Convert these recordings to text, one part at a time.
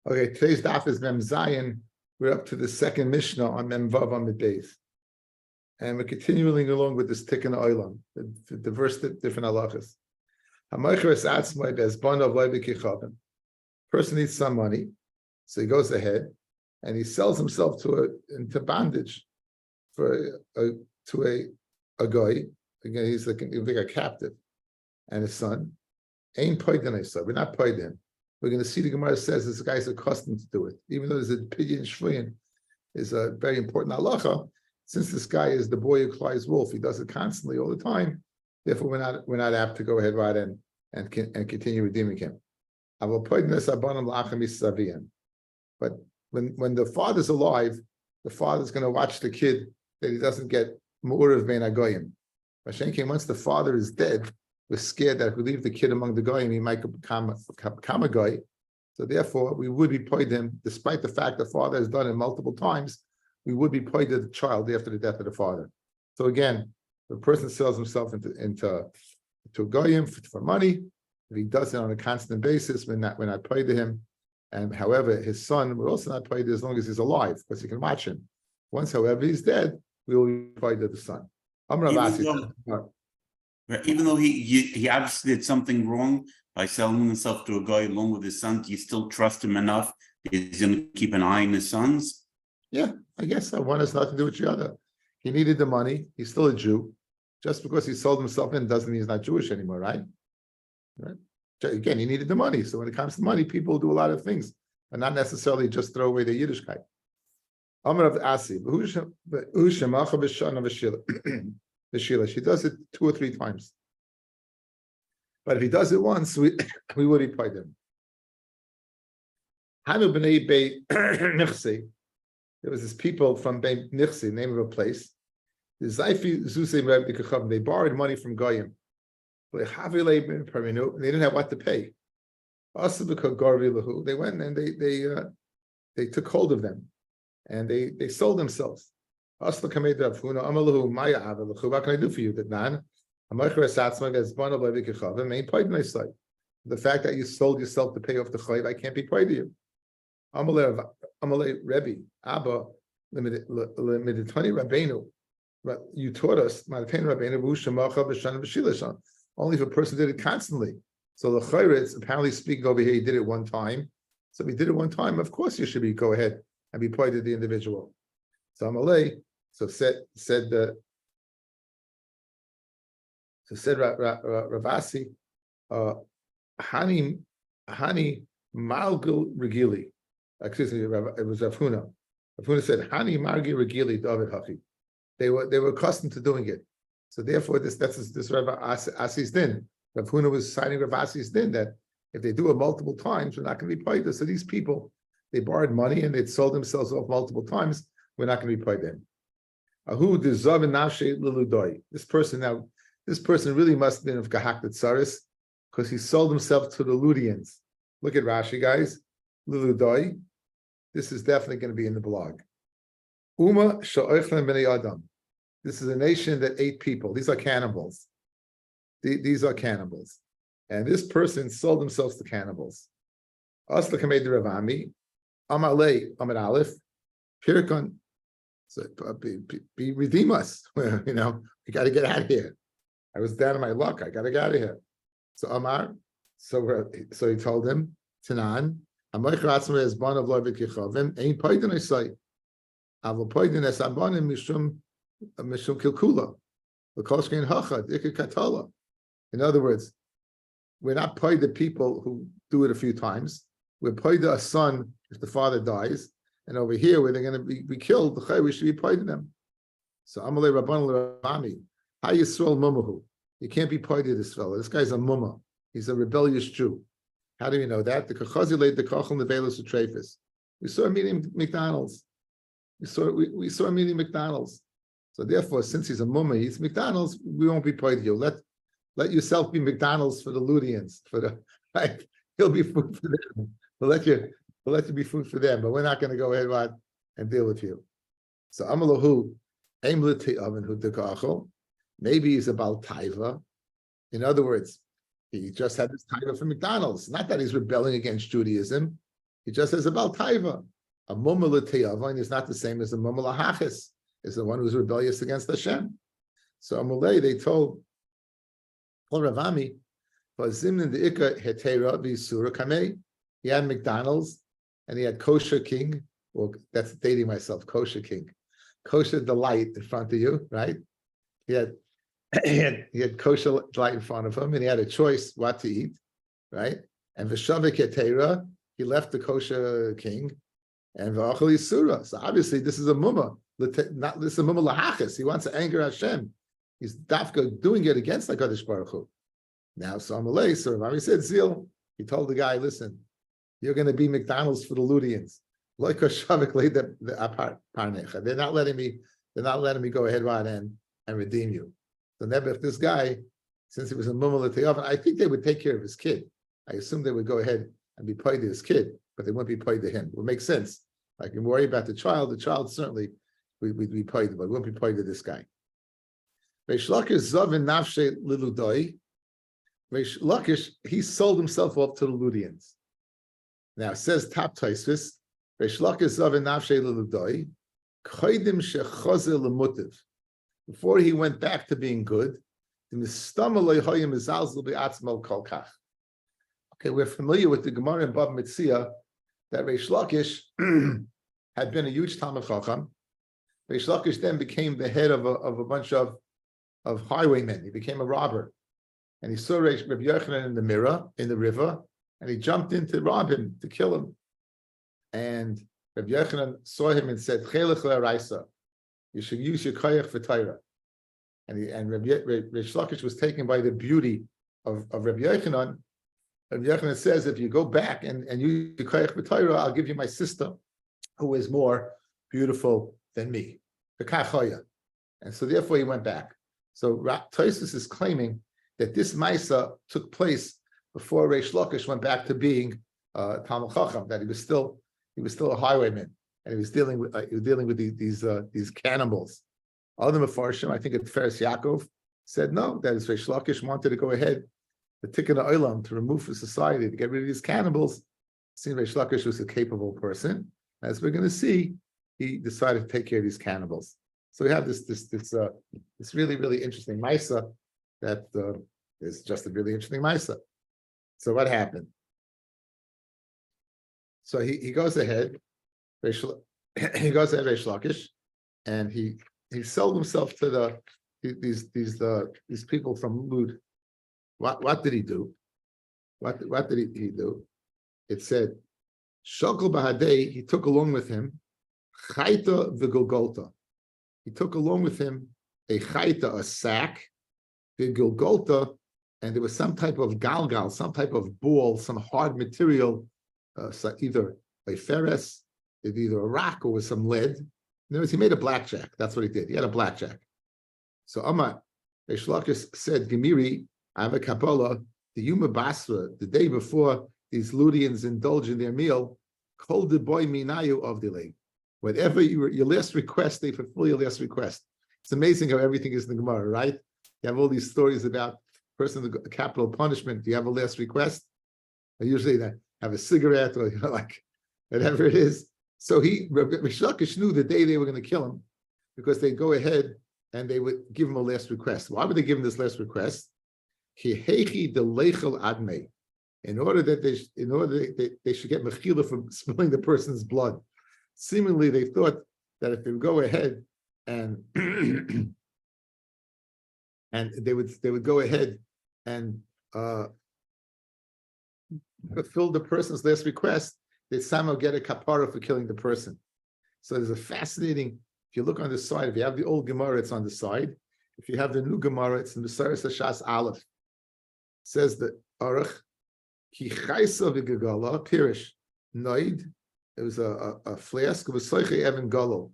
Okay, today's daf is Mem Zayin. We're up to the second Mishnah on Mem Vav Amid Beis. And we're continuing along with this Tikkun Olam, the diverse different halachas. Person needs some money, so he goes ahead and he sells himself into bondage to a guy. Again, he's like a captive, and his son ain't paid in his son. We're not paid him. We're going to see the Gemara says this guy's accustomed to do it, even though there's a pidyon shvuyin is a very important halacha. Since this guy is the boy who flies wolf, he does it constantly all the time. Therefore, we're not apt to go ahead right and continue redeeming him. But when the father's alive, the father's going to watch the kid that he doesn't get mu'urav bein hagoyim. Once the father is dead, we're scared that if we leave the kid among the goyim, he might become a goy. So therefore, we would be paid him, despite the fact the father has done it multiple times. We would be paid the child after the death of the father. So again, the person sells himself into a goyim for money. If he does it on a constant basis, we're not paid to him. And however, his son, we're also not paid as long as he's alive, because he can watch him. Once, however, he's dead, we will be paid to the son. Even though he obviously did something wrong by selling himself to a guy along with his son, do you still trust him enough? He's going to keep an eye on his sons? Yeah, I guess so. One has nothing to do with the other. He needed the money. He's still a Jew. Just because he sold himself in doesn't mean he's not Jewish anymore, right? Again, he needed the money. So when it comes to money, people do a lot of things, and not necessarily just throw away their Yiddishkeit. Amar of Asi, she does it 2 or 3 times. But if he does it once, we would be paid him. Hanu b'nei Beit Nichse. There was this people from Beit Nichse, name of a place. They borrowed money from Goyim. They didn't have what to pay. They went and they took hold of them, and they sold themselves. What can I do for you? The fact that you sold yourself to pay off the chayv, I can't be paid to you. Rabbi, Abba, you taught us only if a person did it constantly. So the chayretz, apparently speaking over here, he did it one time. So if he did it one time, of course you should go ahead and be paid to the individual. So Amalei, said Ravasi, Hani Malgul Regili. Excuse me, it was Rav Huna. Rav Huna said, Hani Margi Regili David Hachi. They were accustomed to doing it. So therefore, this Rav Asi's din. Rav Huna was citing Rav Asi's din that if they do it multiple times, we're not going to be paid. So these people, they borrowed money and they'd sold themselves off multiple times. We're not going to be paid them. This person really must have been of Gahak Tsaris, because he sold himself to the Ludians. Look at Rashi, guys. Luludoi. This is definitely going to be in the blog. Uma sha'oichlem b'nei Adam. This is a nation that ate people. These are cannibals. These are cannibals. And this person sold themselves to cannibals. Asla kamed Ravami. Amalei Amad Aleph. Pirkon. So redeem us. We got to get out of here. I was down on my luck. I got to get out of here. So Amar, so he told him, Tanan, Amaych Ratzma is born of Lovid Kichovim, ain't Poiden I say. Avo Poiden es Abonim Mishum Kilkula. The Koshkin Hacha, Dikka Katala. In other words, we're not paid the people who do it a few times. We're paid a son if the father dies. And over here, where they're going to be killed, we should be paid to them. So Amalei Rabban Rami, how Yisrael Mumahu? You can't be paid to this fellow. This guy's a mumma. He's a rebellious Jew. How do we know that? The Kachazi laid the Kachel Nevelos Utrefis. We saw him eating McDonald's. We saw him eating McDonald's. So therefore, since he's a mumma, he's McDonald's. We won't be paid to you. Let yourself be McDonald's for the Ludians. Right? He'll be food for them. We'll let you be food for them, but we're not going to go ahead and deal with you. So Amalahu, Aimliti Oven Hu Dekachel. Maybe he's about Taiva. In other words, he just had this Taiva from McDonald's. Not that he's rebelling against Judaism. He just says about taiva. A mumala teyavon is not the same as a mumala hachis. Is the one who's rebellious against Hashem. So Amalei, they told Ravami, Zimnin the Ika Hetera Visura Kamei. He had McDonald's and he had Kosher King. Well, that's dating myself, Kosher King. Kosher Delight in front of you, right? He had Kosher Delight in front of him, and he had a choice what to eat, right? And Vishavik Hetera, he left the Kosher King, and V'achal Yisura. So obviously this is a mumma. Not this is a mumma lahachis. He wants to anger Hashem. He's dafka doing it against HaKadosh Baruch Hu. Now, so Amalei, so Rabbi said, Zil, he told the guy, listen, you're going to be McDonald's for the Ludians. They're not letting me go ahead and redeem you. So Nebuch, this guy, since he was a mumma l'teyavan, I think they would take care of his kid. I assume they would go ahead and be paid to his kid, but they wouldn't be paid to him. It would make sense. I can worry about the child certainly we'd be paid, but we won't be paid to this guy. Reish Lakish, he sold himself off to the Ludians. Now, it says Tap Taisvis, Reish Lakish Zavin Nafshe Liludoi, Chaydim Shechazer Lemutiv. Before he went back to being good, okay, we're familiar with the Gemara in Bab Metzia that Reish Lakish had been a huge Talmid Chacham. Reish Lakish then became the head of a bunch of highwaymen. He became a robber. And he saw Rabbi Yochanan in the river, and he jumped in to rob him, to kill him. And Rabbi Yochanan saw him and said, you should use your koyach for Torah. And Reish Lakish was taken by the beauty of Rabbi Yochanan. Rabbi Yochanan says, if you go back and use your koyach for Torah, I'll give you my sister, who is more beautiful than me. And so therefore he went back. So Tosfos is claiming that this Maisa took place before Reish Lakish went back to being Talmid Chacham, that he was still a highwayman, and he was dealing with these cannibals. Other Mefarshim, I think at Feres Yaakov, said no, that is Reish Lakish wanted to go ahead, the Tikkun Olam, to remove from society, to get rid of these cannibals. Seeing Reish Lakish was a capable person. As we're going to see, he decided to take care of these cannibals. So we have this really, really interesting Maisa that is just a really interesting Maisa. So what happened? So he goes ahead, Reish Lakish, and he sold himself to these people from Lud. What did he do? What did he do? It said, Shokol Bahadei, he took along with him Chayta v'Golgolta. He took along with him a chayta, a sack, the Gilgolta, and there was some type of galgal, some type of ball, some hard material, so either a ferris, either a rock or with some lead. In other words, he made a blackjack. That's what he did. He had a blackjack. So Amar, Reish Lakish said, Gemiri, I have a Kabbalah, the Yuma Basra, the day before these Ludians indulge in their meal, called the boy minayu of delay. Whatever your last request, they fulfill your last request. It's amazing how everything is in the Gemara, right? You have all these stories about person with capital punishment. Do you have a last request? I usually have a cigarette or like whatever it is. So Reish Lakish knew the day they were going to kill him because they'd go ahead and they would give him a last request. Why would they give him this last request? In order that they should get mechila from spilling the person's blood. Seemingly, they thought that if they would go ahead and and they would go ahead and fulfill the person's last request, they'd somehow get a kapara for killing the person. So there's a fascinating. If you look on the side, if you have the old Gemara, it's on the side. If you have the new Gemara, it's in the Saras Hashas Aleph. It says that Aruch Ki Chaysa v'Gagala Pirish Noid. It was a flask of a Soiche Evan Galo,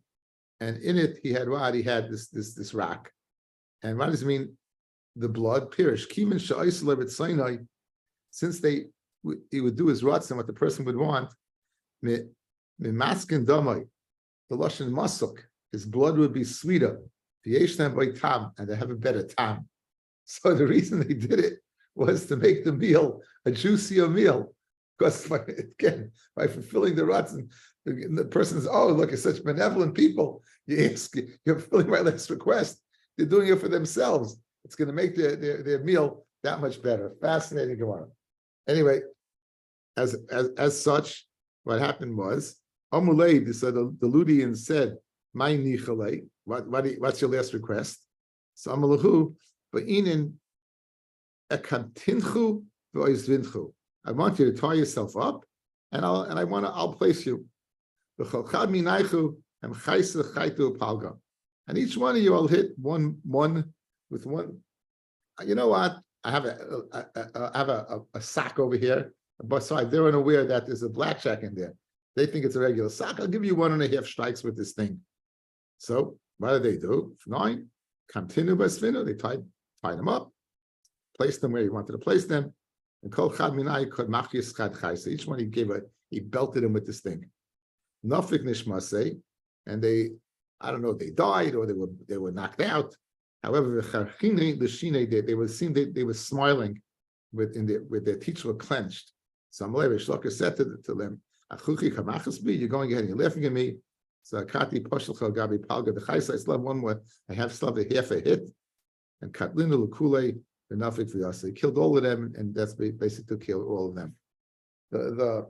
and in it he had what? He had this rock. And what does it mean? The blood Pirish Kimin Sha'isler at Sinai. Since he would do his ratzon, what the person would want, Maskin Damai, the Lashon Masuk, his blood would be sweeter. V'yeshtam by tam, and they have a better tam. So the reason they did it was to make the meal a juicier meal. Because by fulfilling the ratzon, the person says, "Oh, look, it's such benevolent people. You're fulfilling my last request. They're doing it for themselves. It's going to make their meal that much better." Fascinating Gemara. Anyway, as such, what happened was Amulei. So the Ludians said, "My nichalei. What's your last request?" So Amalahu, but inin ekantinchu v'oizvinchu. I want you to tie yourself up, and I'll place you. And each one of you, I'll hit one with one. You know what? I have a sock over here. But sorry, they're unaware that there's a blackjack in there. They think it's a regular sock. I'll give you 1.5 strikes with this thing. So what do? 9, continue by svinu. They tied them up, placed them where he wanted to place them. And each one he belted him with this thing. Nafik nishmasei, and they died or they were knocked out. However, they were smiling with their teeth were clenched. So Shlaka said to them, "You're going ahead and you're laughing at me." So Kati Poshelcha Gabi Palga the Chaisa, I still have one more. I have still have half a hit, and Katlina Lukule. The Nafik for us. They killed all of them, and that's basically to kill all of them. The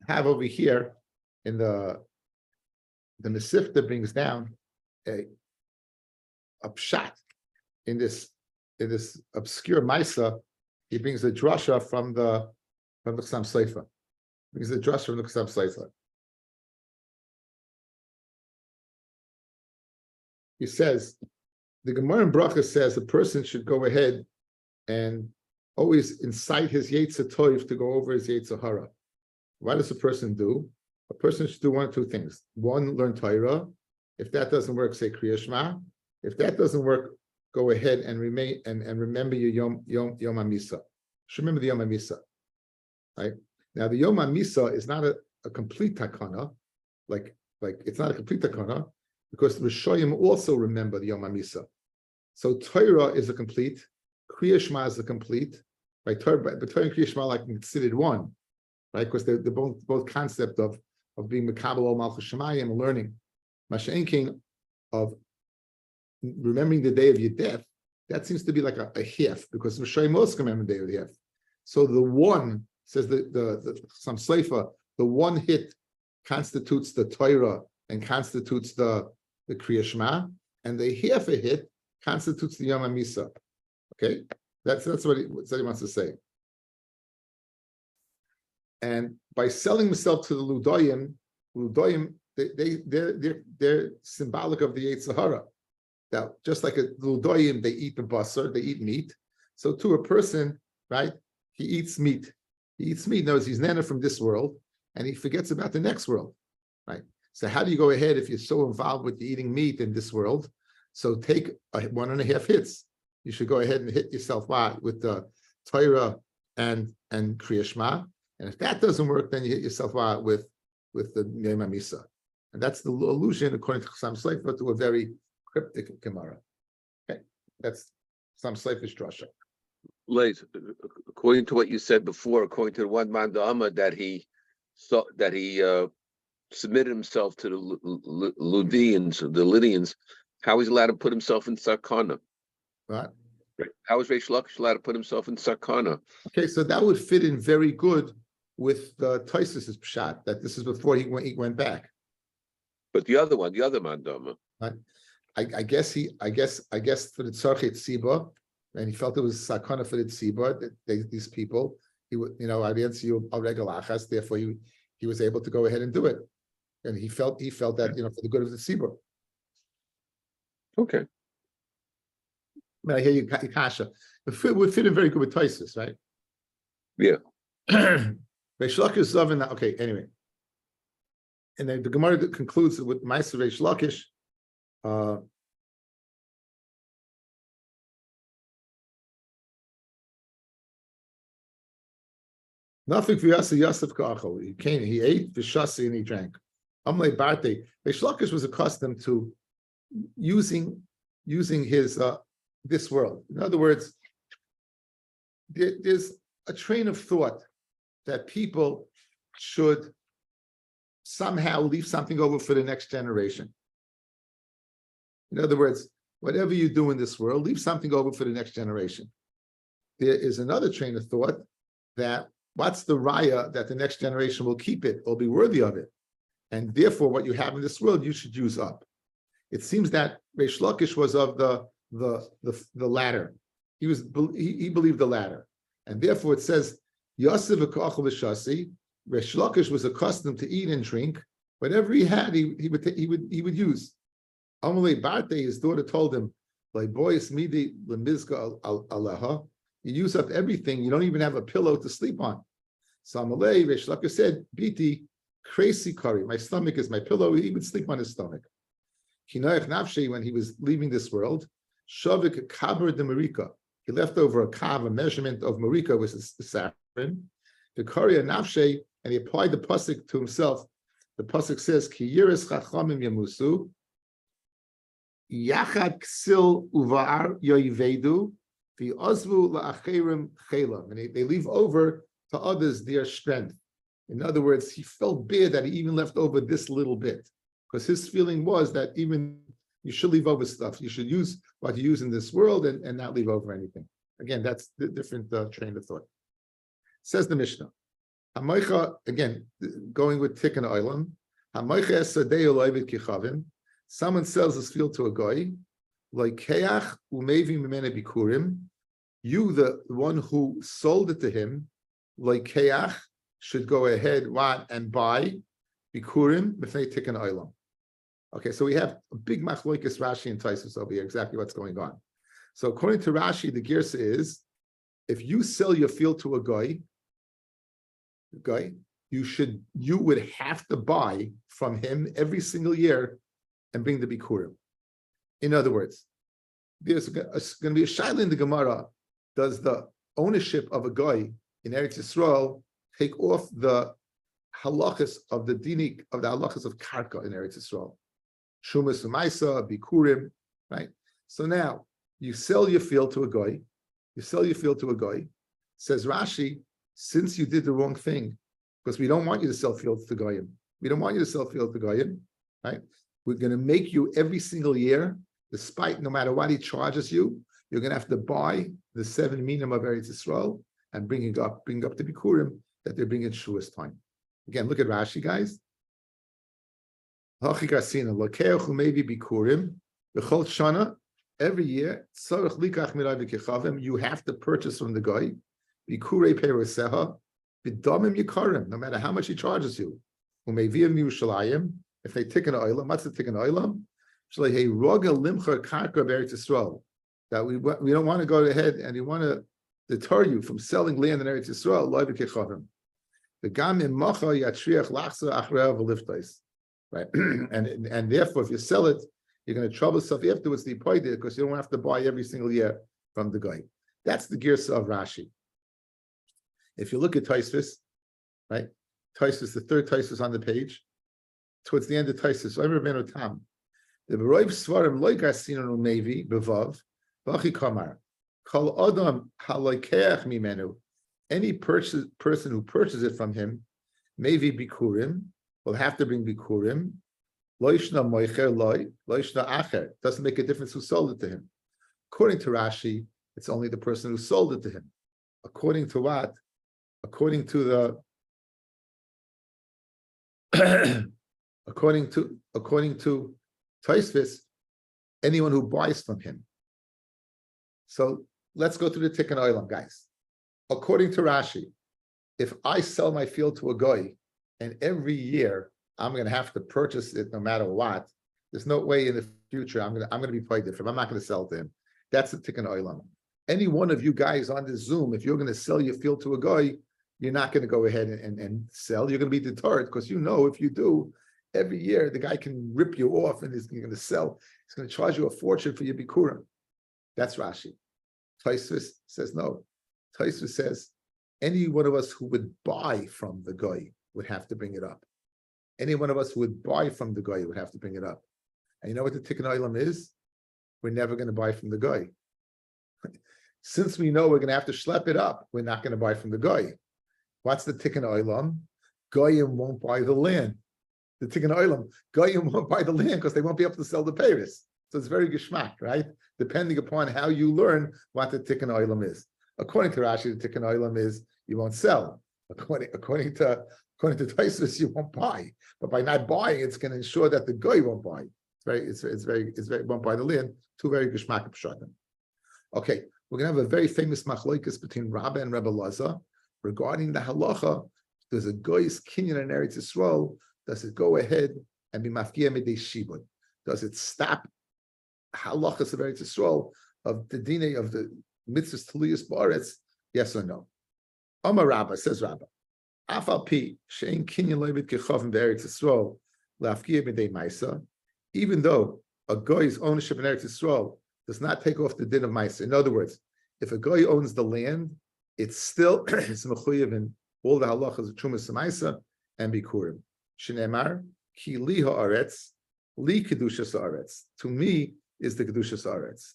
have over here in the Mesifta brings down a pshat in this obscure Maisa. He brings a drasha from the Chassam Sofer. Brings the drasha from the Chassam Sofer. He says, the Gemara in Bracha says a person should go ahead and always incite his Yetzer Tov to go over his Yetzer Hara. What does a person do? A person should do one of two things. One, learn Torah. If that doesn't work, say Kriya Shema. If that doesn't work, go ahead and remain and remember your Yom HaMisa. Should remember the Yom HaMisa. Right? Now the Yom HaMisa is not a complete takana, like it's not a complete takana, because the Rishoyim also remember the Yom HaMisa. So Torah is a complete, Kriya Shema is a complete, right? But Torah and Kriya Shema are considered one, right? Because they're both concept of being Mekabel Ol Malchus Shemayim and learning. Masha'enkein of remembering the day of your death, that seems to be like a half, because Rishoyim also remember the day of the half. So the one, says some Sleifa, the one hit constitutes the Torah and constitutes the Kriya Shema, and the half a hit constitutes the Yom HaMisa. Okay, that's what he wants to say. And by selling himself to the Ludoyim, they're symbolic of the Yetzer Hara. Now, just like the Ludoyim, they eat the basar, they eat meat. So to a person, right, he eats meat. He eats meat, knows he's nana from this world, and he forgets about the next world, right? So how do you go ahead if you're so involved with eating meat in this world? So take 1.5 hits. You should go ahead and hit yourself with the Torah and Kriya Shema. And if that doesn't work, then you hit yourself with the Yom HaMisa. And that's the allusion, according to Chassam Sofer, to a very cryptic Gemara. Okay, that's Chassam Sofer's drasha. Late, according to what you said before, according to the one man Da'ama that he submitted himself to the Lydians, how is he allowed to put himself in Sakana? Right. How is Reish Lakish allowed to put himself in Sakana? Okay, so that would fit in very good with the Tosfos' pshat, that this is before he went back. But the other man Da'ama. Right. I guess for the Tzarchet Siba, and he felt it was Sakana for the Tzibah, these people, he would, I didn't see you a regular achas, therefore he was able to go ahead and do it. And he felt that, for the good of the Tzibah. Okay. I hear you, Kasha. It would fit in very good with Tosfos, right? Yeah. Reish Lakish Zavin. Okay, anyway. And then the Gemara concludes with Ma'aser Reish Lakish. Nothing for Yosef Ka'achol. He ate v'shasi and he drank. Amlei Barte. Reish Lakish was accustomed to using his this world. In other words, there's a train of thought that people should somehow leave something over for the next generation. In other words, whatever you do in this world, leave something over for the next generation. There is another train of thought that what's the raya that the next generation will keep it or be worthy of it? And therefore, what you have in this world, you should use up. It seems that Reish Lakish was of the latter. He believed the latter. And therefore it says, Yosef v'koachel v'shasi, Reish Lakish was accustomed to eat and drink. Whatever he had, he would use. Amalei Barte, his daughter told him, like boys midi lemizka aleha, you use up everything, you don't even have a pillow to sleep on. So Amalei, Reish Lakish said, Biti, crazy curry, my stomach is my pillow, he would sleep on his stomach. Kinoach nafshi, when he was leaving this world, Shavik kaber de marika, he left over a kav, a measurement of marika, which is the saffron. The Korea nafshe, and he applied the pasuk to himself. The pasuk says, "Ki yiras chachamim yamusu, yachad ksil uvar yoivedu, v'ozvu la'acherim chelam," and they leave over to others their strength. In other words, he felt bad that he even left over this little bit, because his feeling was that even you should leave over stuff. You should use what you use in this world and not leave over anything. Again, that's the different train of thought. Says the Mishnah. Hamoicha, again, going with Tikkun Olam. Hamoicha esadei olayvit kichavim. Someone sells his field to a guy. Like keach umevi mimene bikurim. You, the one who sold it to him, like keach, should go ahead and buy bikurim b'fnei Tikkun Olam. Okay, so we have a big machloikas Rashi and Taisus over here, exactly what's going on. So according to Rashi, the girsa is, if you sell your field to a guy, you would have to buy from him every single year and bring the bikurim. In other words, there's going to be a shaila in the Gemara. Does the ownership of a guy in Eretz Yisrael take off the halachas of the dinik of the halachas of karka in Eretz Yisrael? Shumas umaisa, bikurim, right? So now you sell your field to a guy. Says Rashi, since you did the wrong thing, because we don't want you to sell fields to goyim. Right? We're going to make you every single year, despite no matter what he charges you, you're going to have to buy the 7 minim of Eretz Yisrael and bring up the bikurim that they're bringing Shuas time. Again, look at Rashi, guys. Every year, you have to purchase from the guy, no matter how much he charges you. If they Tikkun Olam, what's the Tikkun Olam? That we don't want to go ahead and we want to deter you from selling land in Eretz Yisrael. Right, and therefore, if you sell it, you're going to trouble yourself afterwards to pay it because you don't have to buy every single year from the guy. That's the girsa of Rashi. If you look at Taisvis, right, Taisvis, the third Taisvis on the page, towards the end of Taisvis, the Beroiv Svarim Loigasinu Nevi Bevav Vachi Kamar Kol Adam Haloikeach Mimenu. Any person who purchases it from him, Mevi Bikurim, will have to bring bikurim. Loishna moicher loy, loishna acher. Doesn't make a difference who sold it to him. According to Rashi, it's only the person who sold it to him. According to what? According to the according to Taisvis, anyone who buys from him. So let's go to the Tikkun Olam, guys. According to Rashi, if I sell my field to a guy, and every year I'm going to have to purchase it no matter what, there's no way in the future I'm going to be paid different. I'm not going to sell to him. That's the Tikkun Olam. Any one of you guys on this Zoom, if you're going to sell your field to a guy, you're not going to go ahead and sell. You're going to be deterred because you know if you do, every year the guy can rip you off and he's going to sell. He's going to charge you a fortune for your bikurim. That's Rashi. Taisvis says no. Taisvis says any one of us who would buy from the guy would have to bring it up. Any one of us who would buy from the guy would have to bring it up. And you know what the Tikkun Olam is? We're never going to buy from the guy. Since we know we're going to have to schlep it up, we're not going to buy from the goy. What's the tikkun olam? Goyim won't buy the land. The tikkun olam, goyim won't buy the land because they won't be able to sell the peiros. So it's very geschmack, right? Depending upon how you learn what the tikkun olam is. According to Rashi, the tikkun olam is you won't sell. According to Tosfos, you won't buy. But by not buying, it's going to ensure that the goy won't buy. It's very won't buy the land. Two very geschmack pshatim. Okay, we're going to have a very famous machlokes between Rabbi and Rebbe Laza regarding the halacha. Does a goy's kinyan in Eretz Yisrael? Does it go ahead and be mafkia midei shibud? Does it stop halachas of Eretz Yisrael of the dine of the mitzvahs taliyus ba'aretz? Yes or no? Amar Rabba, says Rabba, afal pi shein kinyan loyvid kechavim be'Eretz Yisrael lafkia midei maisa. Even though a goy's ownership in Eretz Yisrael does not take off the din of maisa. In other words, if a goy owns the land, it's still it's mechuyev in all the halachas of Trumas Maisa and Bikurim. Shneimar ki li haaretz li kedushas haaretz. To me is the kedushas haaretz.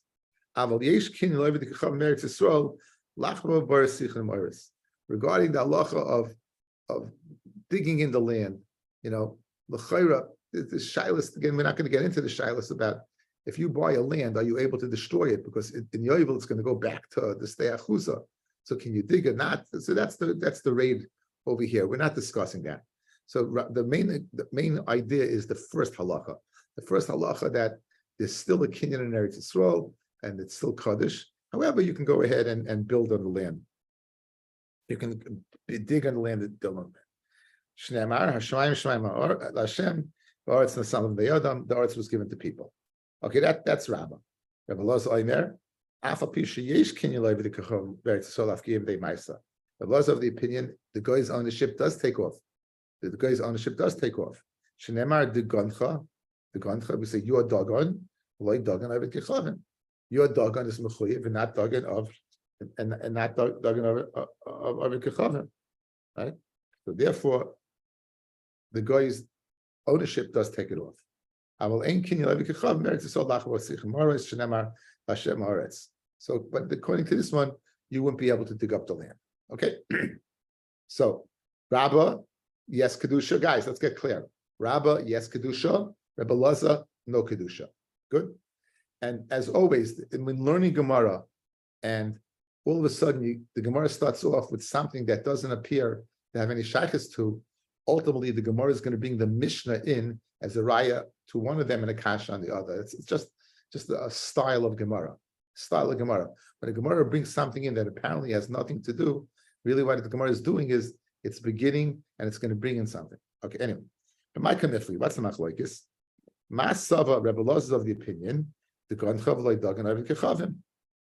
Aval yesh kin lo eved kacham meretz Yisrael lachma bar sichim haaretz. Regarding the halacha of digging in the land, l'chayra the shilas again. We're not going to get into the shilas about if you buy a land, are you able to destroy it? Because in Yovel it's going to go back to the stei achuza. So can you dig or not? So that's the raid over here. We're not discussing that. So the main idea is the first halacha. The first halacha that there's still a kinyan in Eretz Yisrael and it's still kaddish. However, you can go ahead and build on the land. You can dig on the land and build on it. Shneimar Hashemayim Shemaim Hashem Ba'aretz Nasalim Beyadam. The arts was given to people. Okay, that's Rabba. Rabbi Loz Oimer. Rabbi Loz of the opinion the guy's ownership does take off. The guy's ownership does take off. Shneimar the goncha. We say you are dagon, like dagon of kechavim. Your dagon is mechuyev and not dagon of and not dagon of kechavim, right? So therefore, the guy's ownership does take it off. So, but according to this one, you wouldn't be able to dig up the land. Okay. So, Rabba, yes, kedusha. Guys, let's get clear. Rabba, yes, kedusha. Rebbe Laza, no kedusha. Good. And as always, when learning Gemara, and all of a sudden the Gemara starts off with something that doesn't appear to have any shaykhs to, ultimately the Gemara is going to bring the Mishnah in as a raya to one of them and a kasha on the other. It's just a style of Gemara. When a Gemara brings something in that apparently has nothing to do, really what the Gemara is doing is it's beginning and it's going to bring in something. Okay, anyway. What's the machlokes? Masava Rebbe Loz is of the opinion the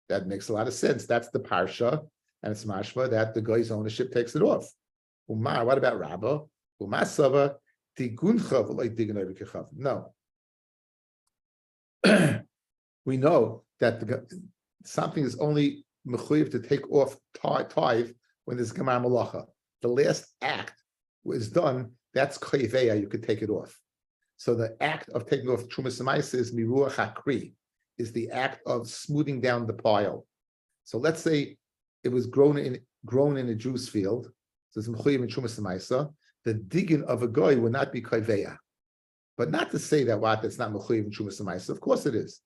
that makes a lot of sense. That's the parsha, and it's mashma that the guy's ownership takes it off. Umar, what about Rabba? Umasava no. We know that something is only mechuyev to take off tithe when there's gemar malacha. The last act was done. That's koiveya. You could take it off. So the act of taking off trumas semaisa is miruach hakri, is the act of smoothing down the pile. So let's say it was grown in a Jew's field. So it's mechuyev in trumas semaisa. The digging of a goy would not be koiveya. But not to say that that's not mechuyev in trumas semaisa. Of course it is.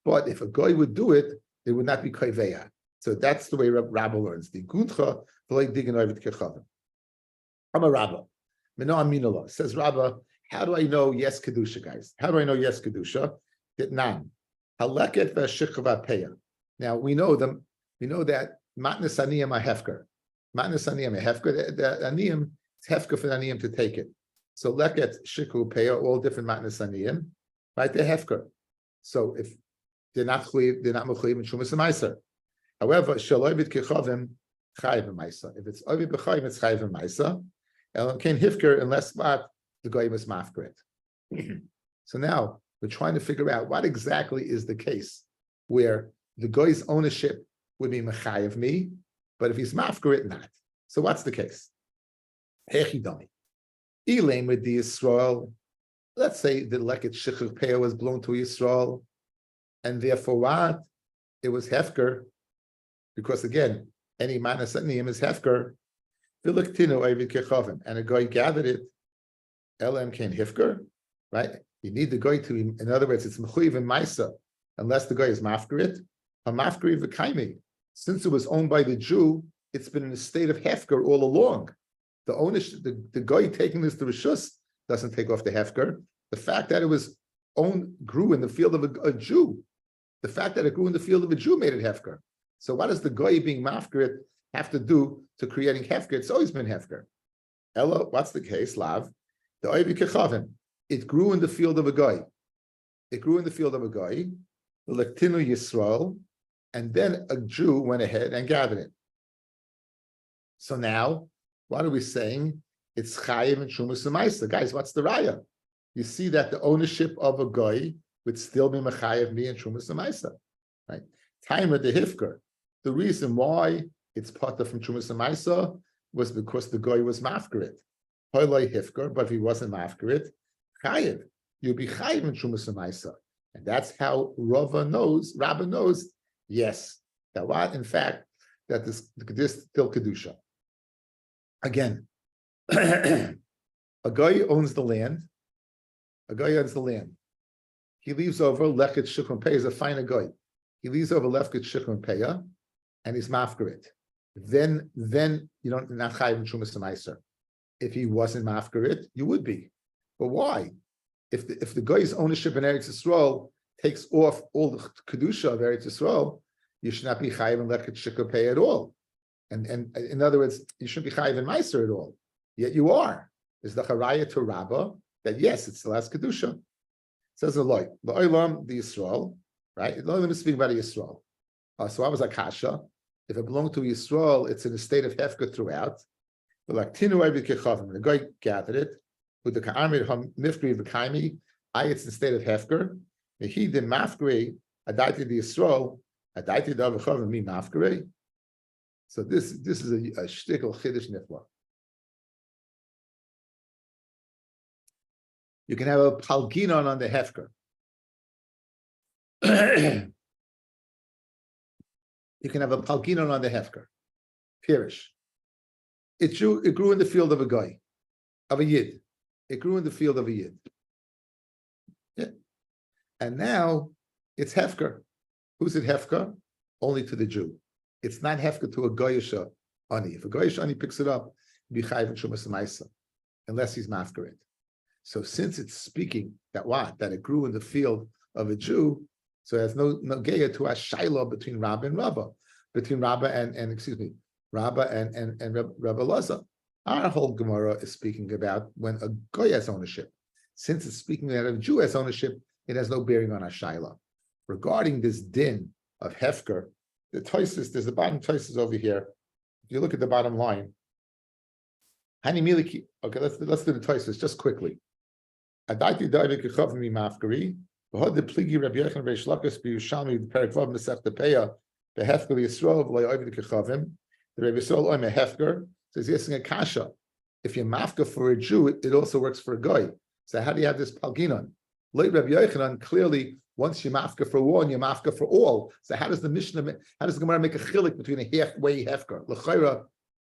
But if a goy would do it, it would not be koiveya. So that's the way Rabbi learns. The guntcha v'loy digging over the kechavim. I'm a Rabbi. Mino aminullah says Rabbi. How do I know yes kedusha, guys? How do I know yes kedusha? Nan haleket v'shikva peya. Now we know them. We know that matnas aniyim a hefker. Matnas aniyim a hefker. The aniyim it's hefker for the aniyim to take it. So leket shikvu peya, all different matnas aniyim, right? They're hefker. So if they're not mechuyev in shumas meiser. However, shaloy b'kechavim chayiv meiser. If it's ovid b'chayim, it's chayiv meiser. Elam kain hifker unless what the goyim is mafkeret. So now we're trying to figure out what exactly is the case where the goy's ownership would be mechayiv me, but if he's mafkeret, not. So what's the case? Hechidami. Elaim with the Yisrael. Let's say the leket shechur peah was blown to Yisrael, and therefore what? It was hefker. because again, any manas aniyim is hefker. V'lektinu oivid kechavim, and a guy gathered it. LM can hefker, right? You need the guy to, in other words, it's mechuyev and maisa, unless the guy is mafkarit. A mafkarit v'kaimi. Since it was owned by the Jew, it's been in a state of hefker all along. The ownership, the guy taking this to Rishus doesn't take off the hefker. The fact that it was grew in the field of a Jew, the fact that it grew in the field of a Jew made it hefker. So what does the guy being mafkarit have to do to creating hefker? It's always been hefker. Ella, what's the case? Lav, the oivi kechavim. It grew in the field of a guy. It grew in the field of a guy. The lektinu Yisrael, and then a Jew went ahead and gathered it. So now, what are we saying? It's chayiv and shumas u'maisa. Guys, what's the raya? You see that the ownership of a guy would still be mechayiv me and shumas u'maisa, right? Timer the hifker. The reason why it's potter from shumas u'maisa was because the guy was mafkarit. Hoyloi hifker, but if he wasn't mafkarit, chayiv. You'll be chayiv in shumas u'maisa, and that's how Rabbi knows. Yes, that what in fact that this still kedusha. Again, a guy owns the land. A guy owns the land. He leaves over lechet shikron pei is a finer guy. He leaves over lechet shikron peya, and he's mafkarit. Then you don't not chayiv in shumas u'maisa. If he wasn't mafkarit, you would be. But why? If the guy's ownership in Eretz Yisrael takes off all the kedusha of Eretz Yisrael, you should not be chayiv in lechet shikron pei at all. And in other words, you shouldn't be chayiv in meiser at all. Yet you are. Is the charaya to Rabba that yes, it's the last kedusha. It says the oilam the Yisrael, right? The oilam is speaking about Yisrael. So I was like kasha. If it belonged to Yisrael, it's in a state of hefker throughout. The guy gathered it with the ka'amir mifkri v'kaimi. It's in the state of hefker. He did mafkri adaiti the Yisrael adaiti the avachavim mi mafkri. So this is a shtickle chiddush nifla. You can have a palginon on the hefker. You can have a palginon on the hefker. Pirish. It grew in the field of a guy, of a yid. It grew in the field of a yid. Yeah. And now it's hefker. Who's it hefker? Only to the Jew. It's not hefker to a goyish ani. If a goyish ani picks it up, be chayiv and shumas maisa, unless he's mafkarit. So since it's speaking that it grew in the field of a Jew, so there's no geya to a shaila between Rabbi and Rabba, between Rabba and Rabba and Rabbi Laza. Our whole Gemara is speaking about when a goy has ownership. Since it's speaking that a Jew has ownership, it has no bearing on a shaila. Regarding this din of hefker, the Tosis, there's the bottom Tosis over here. If you look at the bottom line, Hani Miliki. Okay, let's do the Tosis just quickly. Adaiti David Kechav mi mafkari. V'hod the pligi Rabbi Yechon Reish Lakas b'Yushalmi the Perek Vav Mesech the Peya the Hefker Yisrael v'lo Yovid Kechavim. The Rabbi Yisrael oim a Hefker says yes in a kasha. If you're mafka for a Jew, it also works for a guy. So how do you have this palginon? Like Rabbi Yochanan, clearly once you're mafka for one, you're mafka for all. So how does the Mishnah, how does the Gemara make a chilik between a halfway hefker? L'chayra,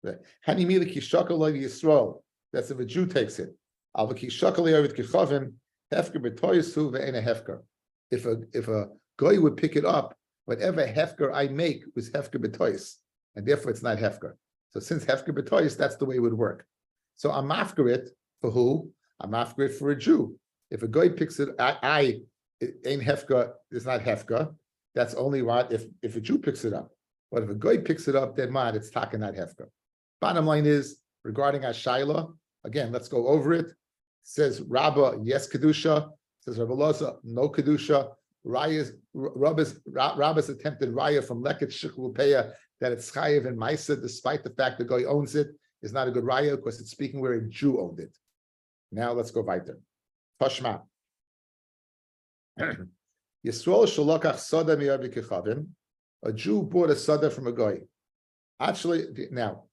hani miliki shakal like Yisrael. That's if a Jew takes it. Alvaki shakal yovid kichavim hefker b'toyisu ve'ena hefker. If a guy would pick it up, whatever hefker I make was hefker b'toyis, and therefore it's not hefker. So since hefker b'toyis, that's the way it would work. So I'm mafkarit for who? I'm mafkarit for a Jew. If a guy picks it, it ain't hefka. It's not hefka. That's only what if a Jew picks it up. But if a guy picks it up, then man, it's taka not hefka. Bottom line is regarding Ashayla. Again, let's go over it. It says Rabba yes kedusha. It says Rabbi Loza no kedusha. Rabba's attempted raya from leket shiklu peya that it's chayiv and ma'isa, despite the fact the guy owns it, is not a good raya because it's speaking where a Jew owned it. Now let's go weiter. Tashma. Yisrael shalokach soda mi'avi kechavim. A Jew bought a soda from a guy. Actually, now,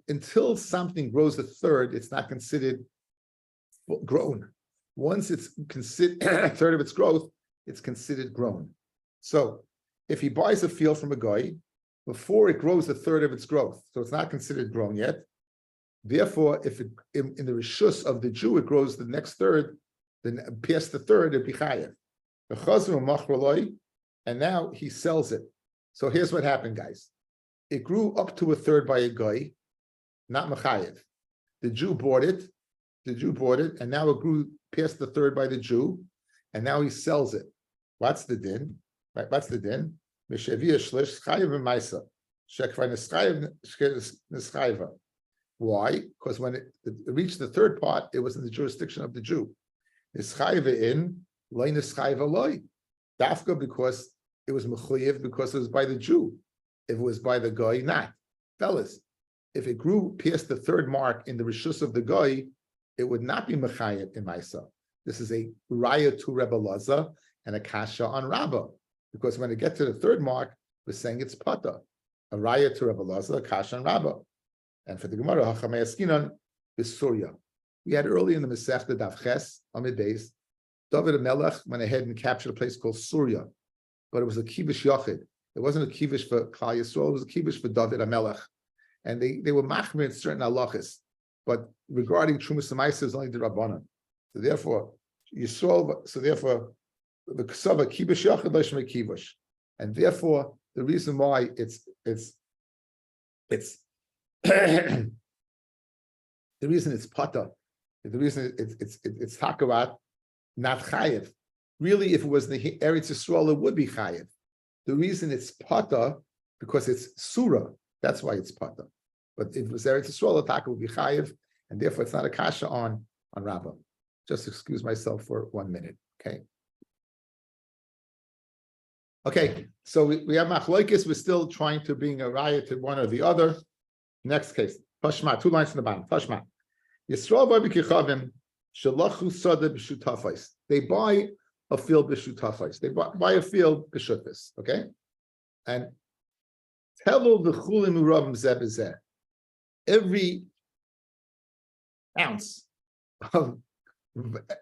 until something grows a third, it's not considered grown. Once it's considered a third of its growth, it's considered grown. So, if he buys a field from a guy, before it grows a third of its growth. So it's not considered grown yet. Therefore, if it in the rishus of the Jew, it grows the next third, then past the third, it'd be chayev. And now he sells it. So here's what happened, guys. It grew up to a third by a guy, not mechayev. The Jew bought it, and now it grew past the third by the Jew, and now he sells it. What's the din? Right, what's the din? Why? Because when it reached the third part, it was in the jurisdiction of the Jew. Dafka, because it was mechuyev, because it was by the Jew. If it was by the guy, not. Fellas, if it grew past the third mark in the rishus of the guy, it would not be mechayev in Maisa. This is a raya to Rebbe Laza and a kasha on Rabba. Because when it gets to the third mark, we're saying it's pata. A raya to Rebbe Laza, a kasha on Rabba. And for the Gemara, Hachamei Askinan is Surya. We had early in the Masechta Daf Ches, Amid Beis, David Melech went ahead and captured a place called Surya, but it was a kibush yachid. It wasn't a kibush for Klal Yisrael, it was a kibush for David Melech. And they were machmir in certain halachas, but regarding Trumas Samaisa is only the Rabbanan. So therefore, the Ksava kibush yachid leishmei kibush. And therefore, the reason why it's the reason it's pata, the reason it's hakarat, not chayev. Really, if it was the Eretz Yisrael, it would be chayev. The reason it's pata, because it's surah, that's why it's pata. But if it was Eretz Yisrael, the taka would be chayev, and therefore it's not a kasha on Rabbah. Just excuse myself for 1 minute, okay? Okay, so we have machloikis. We're still trying to bring a raya to one or the other. Next case, Tashma, 2 lines from the bottom. Tashma, Yisrael by b'kichavim shalachu sada b'shutafais. They buy a field b'shutafais. They buy a field b'shutas. Okay, and tevil v'chulim uravim zeh b'zeh. Every ounce of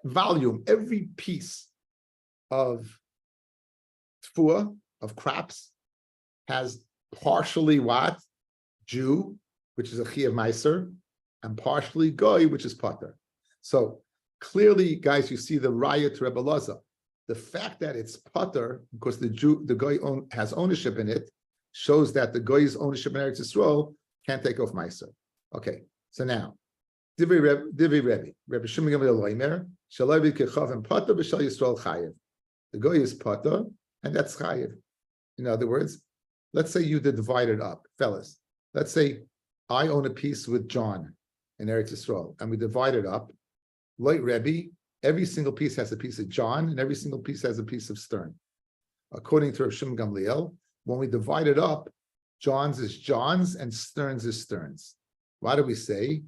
volume, every piece of tfuah, of crops, has partially what? Jew, which is a chi of meiser, and partially goy, which is pater. So clearly, guys, you see the raya to Rebbe Laza. The fact that it's pater, because the goy has ownership in it, shows that the goy's ownership in Eretz Yisrael can't take off meiser. Okay, so now, Divi Rebbe Shimon Gamliel Loimer, Shalai v'kechav and pater b'shal Yisrael chayev. The goy is pater, and that's chayev. In other words, let's say you divide it up, fellas. Let's say I own a piece with John in Eretz Yisrael, and we divide it up. Like Rebbe, every single piece has a piece of John, and every single piece has a piece of Stern. According to Rav Shimon Gamliel, when we divide it up, John's is John's and Stern's is Stern's. Why do we say?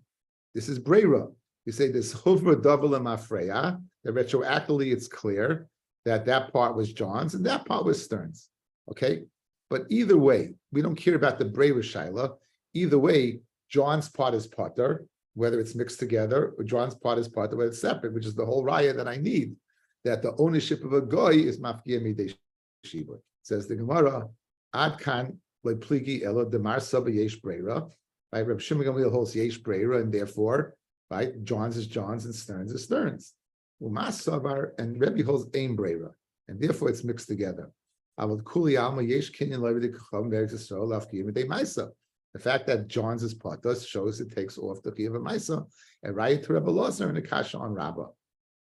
This is Breira. We say this Huvra Davel Mafreya, that retroactively it's clear that that part was John's and that part was Stern's. Okay? But either way, we don't care about the Breira Shaila. Either way, John's part is pater, whether it's mixed together, or John's part is pater, whether it's separate, which is the whole raya that I need, that the ownership of a goy is mafkia midei shiva. Says the Gemara, Ad kan lepligi elo demar saba yesh breira. Right, Reb Shimon Gamliel holds yesh breira, and therefore, right, John's is John's and Stern's is Stern's. Umas savar, and Rebbe holds aim breira, and therefore it's mixed together. The fact that John's is patas shows it takes off the chiyuv of Maisa, and right to Rebbe Lazar and a kasha on Rabbah.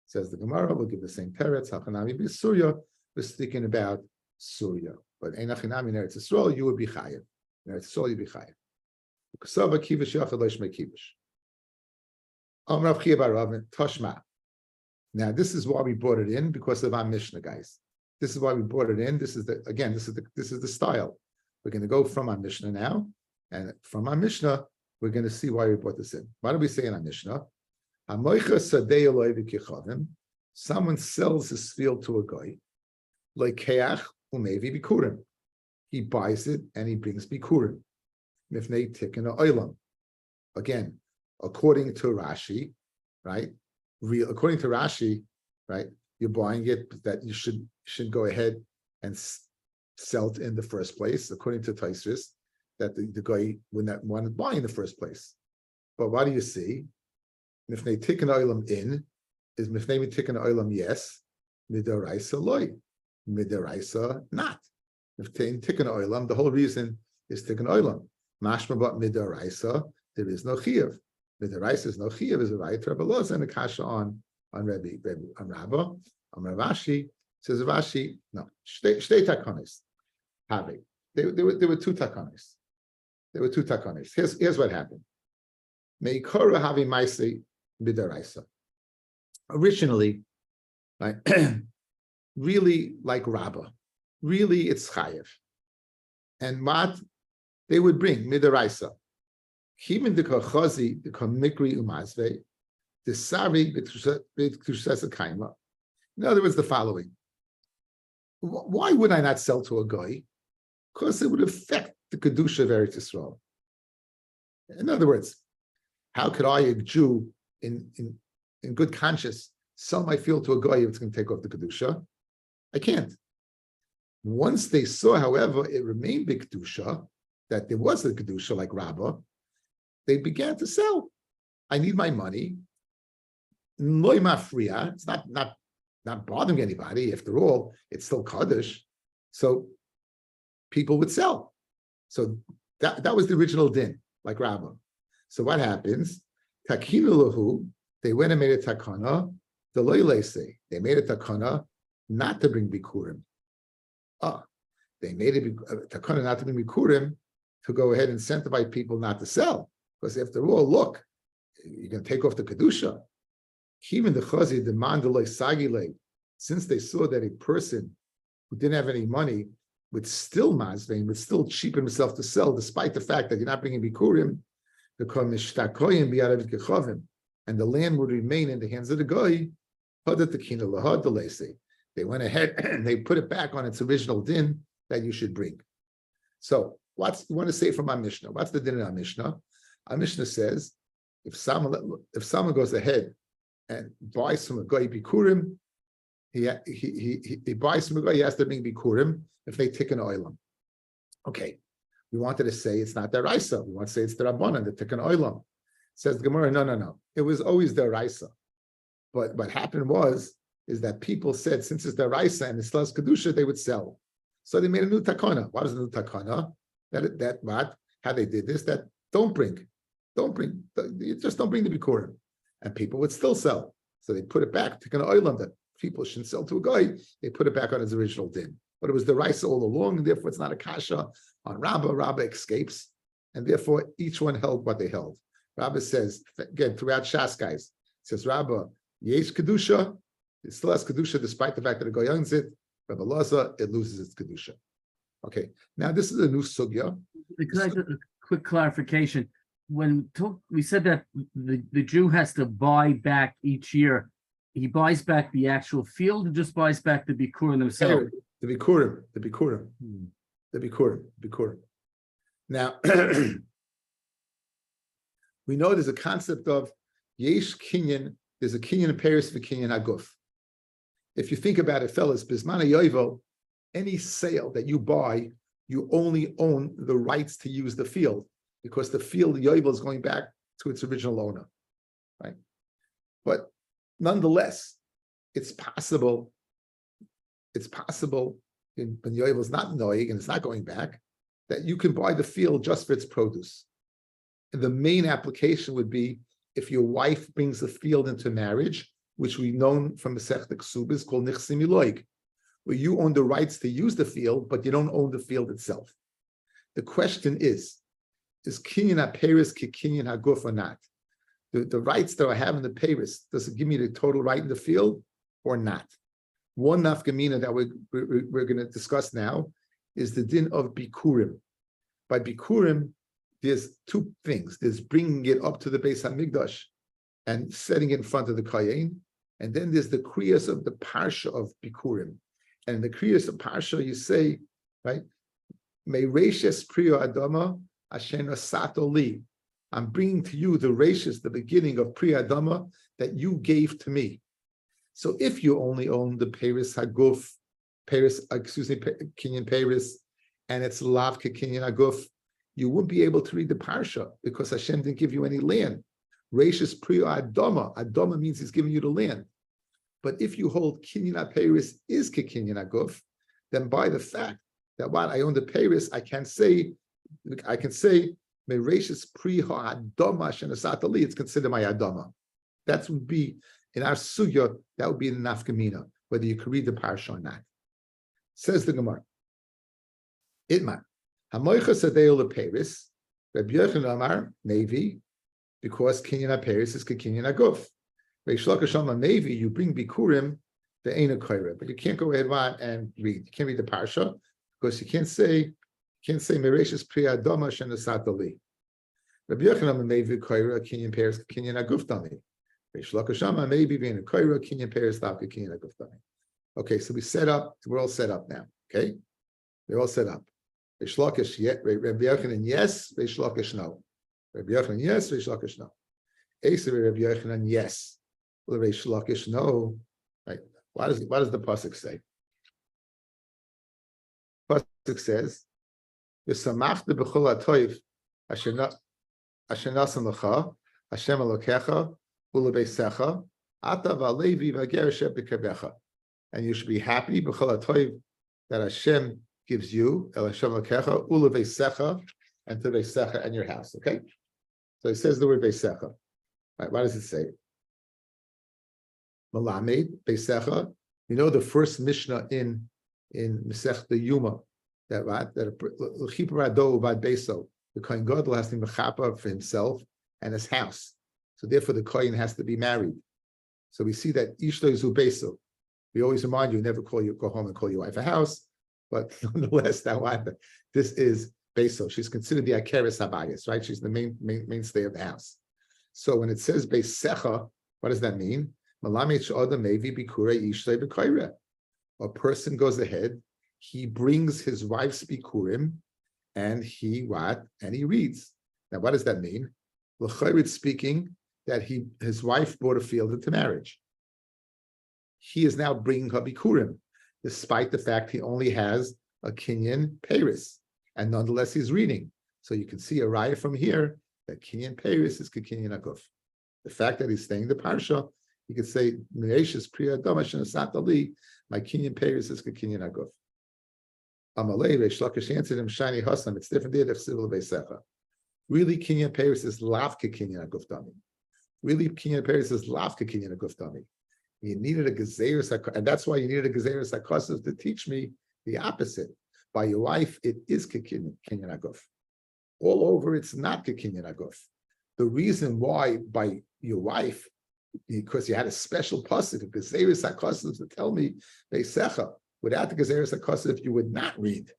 Says the Gemara, we'll give the same teretz. Hachanami be Surya. We're speaking about Surya, but Einachinami in Eretz Yisrael, you would be chayev. In Eretz Yisrael, you'd be chayev. Ksava kivish yachad leishmei kivish. Amrav Chiya bar Rav Tashma. Now this is why we brought it in, because of our Mishnah, guys. This is why we brought it in. This is the style. We're going to go from our Mishnah now, and from our Mishnah, we're going to see why we brought this in. Why do we say in our Mishnah? Someone sells his field to a guy, like keach umevi bikurim. He buys it and he brings bikurim. Mifnei tikna oilam. Again, according to Rashi, right? According to Rashi, right? You're buying it that you should go ahead and sell it in the first place, according to Taisvis. that the guy wouldn't have wanted to buy in the first place. But what do you see? Mifnei tikkun olam in is mifnei tikkun olam yes, midaraisa loy, midaraisa not. Mifnei tikkun olam, the whole reason is tikkun olam. Mashma but midaraisa, there is no chiyuv. Midaraisa is no chiyuv, is a right Rabbi Loza and a kasha on Rabbi on Rabba, on Ravashi. Says Rashi, no, shtei takonis. Having there were two takonis. There were two takonis. Here's what happened. Meikora havi maisi midaraisa. Originally, right, really like Rabba, really it's chayev. And what they would bring midaraisa. Even the kochazi, the komikri umazve, the sari b'tushasa kaima. In other words, the following. Why would I not sell to a guy? Because it would affect the kedusha of Eretz Yisrael. In other words, how could I, a Jew, in good conscience, sell my field to a guy if it's going to take off the kedusha? I can't. Once they saw, however, it remained big kedusha, that there was a kedusha like Rabbah, they began to sell. I need my money. Loy mafriya. It's not bothering anybody. After all, it's still Kaddish. So people would sell. So that was the original din, like Rabbah. So what happens? Takinu lahu, they went and made a takana, the loylese, they made a takana not to bring bikurim. They made a takana not to bring bikurim to go ahead and incentivize people not to sell. Because after all, look, you're going to take off the kedusha. Even the chazi demandaloi sagile, since they saw that a person who didn't have any money would still mazvein, would still cheapen himself to sell, despite the fact that you're not bringing bikurim, and the land would remain in the hands of the guy. They went ahead and they put it back on its original din that you should bring. So, what's you want to say from our Mishnah? What's the din in our Mishnah? Our Mishnah says, if someone goes ahead and buys from a guy bikurim, he buys from a guy, he has to bring bikurim if they take an oilam. Okay, we wanted to say it's not the Raisa. We want to say it's the Rabbanan, the Tikkun Olam. Says the Gemara, no. It was always the Raisa. But what happened is that people said, since it's the Raisa and it's less Kedusha, they would sell. So they made a new takana. What is a new takana? How they did this, that you just don't bring the Bikurim. And people would still sell. So they put it back, Tikkun Olam, that people shouldn't sell to a guy. They put it back on its original din. But it was the Raisa all along, and therefore it's not a kasha on Rabba. Rabba escapes, and therefore each one held what they held. Rabba says, again, throughout Shas, guys, says Rabba, yesh kedusha, it still has kedusha despite the fact that a guy owns it. Rabba Laza, it loses its kedusha. Okay, now this is a new sugya. A quick clarification. When we said that the Jew has to buy back each year, he buys back the actual field, or just buys back the bikurim themselves? The bikurim. Now, we know there's a concept of yesh kinyan. There's a kinyan in Paris for kinyan haguf. If you think about it, fellas, bismana yovel, any sale that you buy, you only own the rights to use the field because the field yovel is going back to its original owner, right? But nonetheless, it's possible when yovel is not noig and it's not going back, that you can buy the field just for its produce. And the main application would be if your wife brings the field into marriage, which we know from Masechta Ksubas called Nichsim Iloig, where you own the rights to use the field, but you don't own the field itself. The question is kinyan ha-peris ki-kinyan haguf or not? The rights that I have in the peris, does it give me the total right in the field or not? One nafkamina that we're going to discuss now is the din of bikurim. By bikurim, there's two things. There's bringing it up to the Beis HaMikdash and setting it in front of the Kayin. And then there's the kriyas of the parsha of bikurim. And in the kriyas of parsha, you say, right, Me'reishes priya adama asher nasato li. I'm bringing to you the reishes, the beginning of priya adama that you gave to me. So if you only own the Paris Haguf, Kinyan Paris, and it's Lav Kinyan Haguf, you wouldn't be able to read the parsha because Hashem didn't give you any land. Reishis priya adama. Adama means He's giving you the land. But if you hold kinyan aperis is kekinyan aguf, then by the fact that what I own the peris, I can say Mereishis priya adama shenasatali. It's considered my adama. That would be in our sugya. That would be in the nafkamina, whether you could read the parsha or not. Says the Gemara. Itmar. Hamoicha sadeo leperis. Rabbi Yochanan Amar Nevi, because kinyan aperis is kinyan aguf. Reish Lakish Amar Nevi, you bring bikurim the eina koira, but you can't go ahead and read. You can't read the parsha because you can't say Mereishis priya adama shenasatali. Rabbi Yochanan Amar Nevi koira kinyan peris kinyan aguf dami. Reish Lakish Amar Nevi being a koira kinyan peris lavka kinyan aguf dami. Okay, so we're all set up now. Okay, we're all set up. Reish Lakish, Rabbi Yochanan, yes. Reish Lakish, no. Rabbi Yochanan, yes. Reish Lakish, no. Eser Rabbi Yochanan, yes. Well, Reish Lakish, no. Right? What does the pasuk say? Pasuk says, "V'samachta b'chol hatoiv asher nasan lecha Hashem Elokecha u'lebeisecha ata v'alevi v'ger asher b'kabecha." And you should be happy b'chol hatoiv that Hashem gives you El Hashem Elokecha u'lebeisecha and to beisecha and your house. Okay, so it says the word beisecha. Right? What does it say? Malamed beisecha. You know the first Mishnah in Masechta Yuma that l'chipa rado uvad beiso. The Kohen Gadol has to be mechapa for himself and his house. So therefore the Kohen has to be married. So we see that ishto izu beiso. We always remind you, never go home and call your wife a house, but nonetheless, this is beiso. She's considered the akeres habayis, right? She's the mainstay of the house. So when it says beisecha, what does that mean? A person goes ahead, he brings his wife's bikurim, and he reads. Now, what does that mean? L'chayrit speaking that his wife brought a field into marriage. He is now bringing her bikurim, despite the fact he only has a kinyan peris, and nonetheless he's reading. So you can see a raya from here that kinyan peris is kinyan aguf. The fact that he's staying the parsha, you could say Mereishis priya adama shenasatali. My kinyan peris is kinyan aguf. Amalei Reish Lakish answered him shiny hasam. It's different there. Really, kinyan peris is lavka kinyan aguf dami. Really, kinyan peris is lavka kinyan aguf dami. You needed a gezeirus, and that's why you needed a gezeirus hakosov to teach me the opposite. By your wife, it is kinyan aguf. All over, it's not kinyan aguf. The reason why by your wife, because you had a special pasuk, a gezeirus hakosov to tell me beisecha. Without the gezeirus hakosov, you would not read.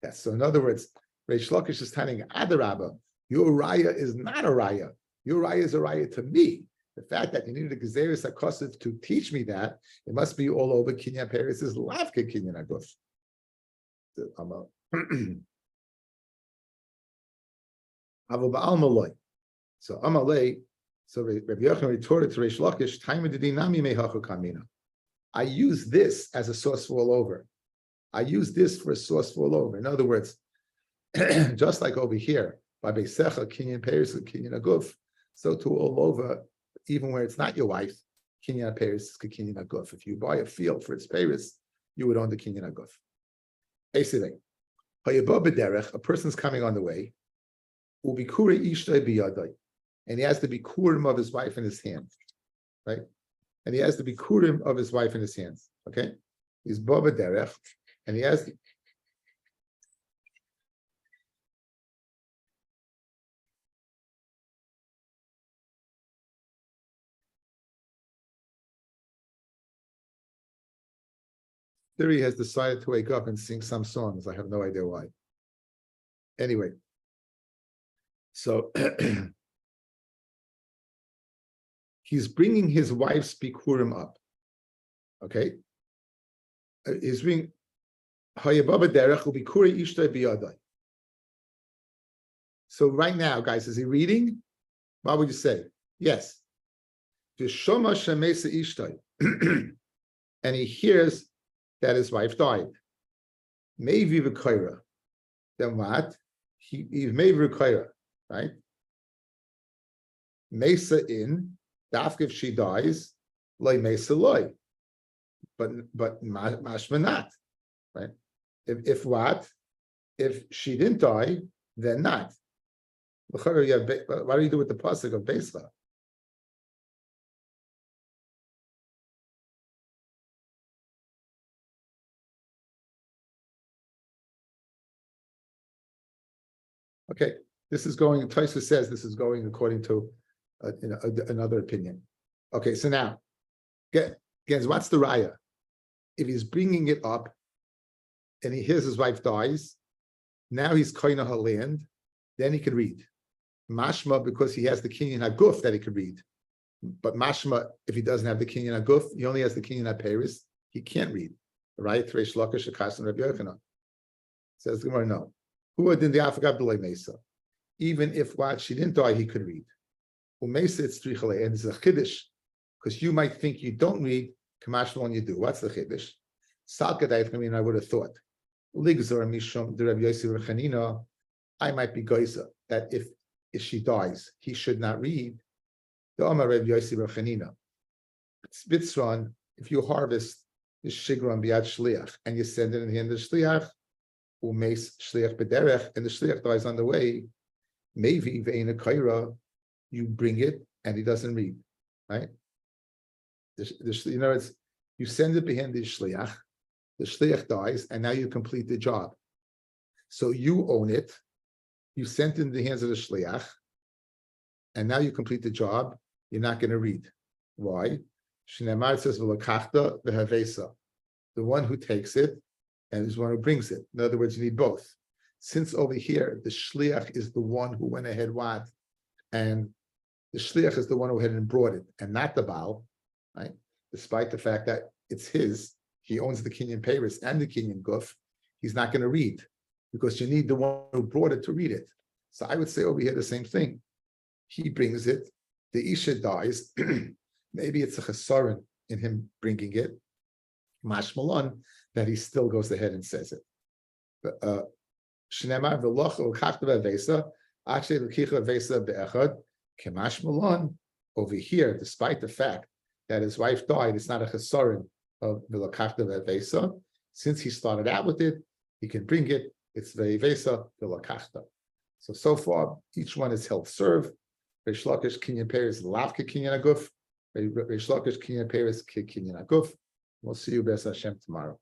Yes. So in other words, Reish Lakish is telling Adarabba, your raya is not a raya. Your raya is a raya to me. The fact that you needed a gezeirus hakosov to teach me that, it must be all over kinyan peris is lavka kinyan aguf. So Amalei, so Rabbi Yochanan retorted to Reish Lakish, I use this as a source for all over. I use this for a source for all over. In other words, just like over here, by Beisecha, Kinyan Peris, Kinyan Aguf, so too all over, even where it's not your wife, Kinyan Peris, Kinyan Aguf. If you buy a field for its Peris, you would own the Kinyan Aguf. A person's coming on the way, and he has to be kurim of his wife in his hand, right? And he has to be kurim of his wife in his hands. Okay, he's baba derech, and he has. Siri has decided to wake up and sing some songs. I have no idea why. Anyway, so he's bringing his wife's bikurim up. Okay, he's bringing hayababa derech ubikuri ishtay biyadai. So right now, guys, is he reading? What would you say? Yes. V'shoma shemesa ishtay, and he hears that his wife died. Maybe v'koira. Then what? he made require, right? Mesa in, dafka if she dies, loy mesa loy. But mashma not, right? If what? If she didn't die, then not. What do you do with the pasuk of Beisla? Okay, this is going. Tosfos says this is going according to another opinion. Okay, so now, again, what's the raya? If he's bringing it up, and he hears his wife dies, now he's koina her land, then he can read. Mashma, because he has the kinyan haguf that he could read. But mashma, if he doesn't have the kinyan haguf, he only has the kinyan haperis, he can't read. Right? Reish Lakish Shakas and Rabbi Yochanan. Says the Gemara, no. Who did the Afgab B'lei Mesa? Even if what she didn't die, he could read. Umesa it's trichale, and it's a chiddush, because you might think you don't read, Kamash one you do. What's the chiddush? Salkadayt, I mean, I would have thought. Ligzor Mishum, the Rabbi Yossi Rechanina, I might be Goiza, that if she dies, he should not read. The Omar Rabbi Yossi Rechanina. Bitzron, if you harvest the Shigron Biad Shliach, and you send it in the end of Shliach, Umeis Shliach Bederech, and the Shliach dies on the way, maybe Ve'ina Kaira, you bring it, and he doesn't read, right? You know, it's you send it behind the shliach dies, and now you complete the job. So you own it, you sent it in the hands of the shliach, and now you complete the job. You're not going to read. Why? Shneimar says v'lakachta v'havesa, the one who takes it and is the one who brings it. In other words, you need both. Since over here the shliach is the one who went ahead and the shliach is the one who went ahead and brought it, and not the Baal. Right? Despite the fact that it's his, he owns the kinyan Paris and the kinyan guf, he's not going to read because you need the one who brought it to read it. So I would say over here the same thing. He brings it, the Isha dies, maybe it's a chesaron in him bringing it, mashmalon, that he still goes ahead and says it. Shneimar v'loch u'chachta v'avesa, actually l'kicha v'avesa be'echad, kemashmalon, over here, despite the fact that his wife died, it's not a chesaron of v'lakachta v'avesa. Since he started out with it, he can bring it. It's v'avesa v'lakachta. So far, each one is held serve. Reish Lakish kinyan peres lavke kinyan aguf. Reish Lakish kinyan peres kinyan aguf. We'll see you B'ez Hashem tomorrow.